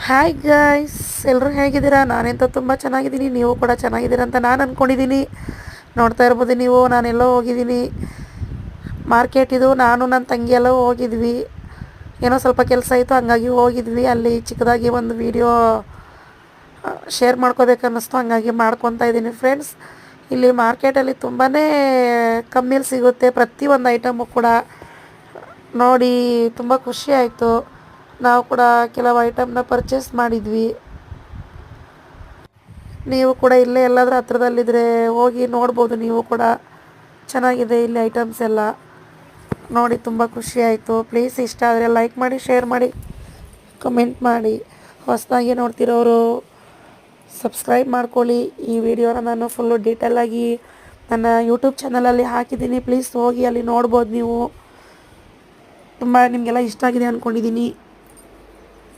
Hi guys, ಎಲ್ಲರೂ ಹೇಗಿದ್ದೀರಾ? ನಾನೆಂತ ತುಂಬ ಚೆನ್ನಾಗಿದ್ದೀನಿ. ನೀವು ಕೂಡ ಚೆನ್ನಾಗಿದ್ದೀರಾ ಅಂತ ನಾನು ಅಂದ್ಕೊಂಡಿದ್ದೀನಿ. ನೋಡ್ತಾ ಇರ್ಬೋದು ನೀವು, ನಾನೆಲ್ಲೋ ಹೋಗಿದ್ದೀನಿ. ಮಾರ್ಕೆಟ್ ಇದು. ನಾನು ನನ್ನ ತಂಗಿ ಎಲ್ಲ ಹೋಗಿದ್ವಿ. ಏನೋ ಸ್ವಲ್ಪ ಕೆಲಸ ಇತ್ತು, ಹಂಗಾಗಿ ಹೋಗಿದ್ವಿ. ಅಲ್ಲಿ ಚಿಕ್ಕದಾಗಿ ಒಂದು ವಿಡಿಯೋ ಶೇರ್ ಮಾಡ್ಕೋಬೇಕನ್ನಿಸ್ತು, ಹಂಗಾಗಿ ಮಾಡ್ಕೊತಾ ಇದ್ದೀನಿ ಫ್ರೆಂಡ್ಸ್. ಇಲ್ಲಿ ಮಾರ್ಕೆಟಲ್ಲಿ ತುಂಬಾ ಕಮ್ಮಿಲಿ ಸಿಗುತ್ತೆ ಪ್ರತಿಯೊಂದು ಐಟಮು ಕೂಡ. ನೋಡಿ ತುಂಬ ಖುಷಿ ಆಯಿತು. ನಾವು ಕೂಡ ಕೆಲವು ಐಟಮ್ನ ಪರ್ಚೇಸ್ ಮಾಡಿದ್ವಿ. ನೀವು ಕೂಡ ಇಲ್ಲೇ ಎಲ್ಲಾದರೂ ಹತ್ರದಲ್ಲಿದ್ದರೆ ಹೋಗಿ ನೋಡ್ಬೋದು. ನೀವು ಕೂಡ ಚೆನ್ನಾಗಿದೆ ಇಲ್ಲಿ ಐಟಮ್ಸ್ ಎಲ್ಲ. ನೋಡಿ ತುಂಬ ಖುಷಿ ಆಯಿತು. ಪ್ಲೀಸ್ ಇಷ್ಟ ಆದರೆ ಲೈಕ್ ಮಾಡಿ, ಶೇರ್ ಮಾಡಿ, ಕಮೆಂಟ್ ಮಾಡಿ. ಹೊಸದಾಗಿ ನೋಡ್ತಿರೋರು ಸಬ್ಸ್ಕ್ರೈಬ್ ಮಾಡ್ಕೊಳ್ಳಿ. ಈ ವಿಡಿಯೋನ ನಾನು ಫುಲ್ಲು ಡೀಟೇಲಾಗಿ ನನ್ನ ಯೂಟ್ಯೂಬ್ ಚಾನಲಲ್ಲಿ ಹಾಕಿದ್ದೀನಿ. ಪ್ಲೀಸ್ ಹೋಗಿ ಅಲ್ಲಿ ನೋಡ್ಬೋದು ನೀವು. ತುಂಬ ನಿಮಗೆಲ್ಲ ಇಷ್ಟ ಆಗಿದೆ ಅಂದ್ಕೊಂಡಿದ್ದೀನಿ.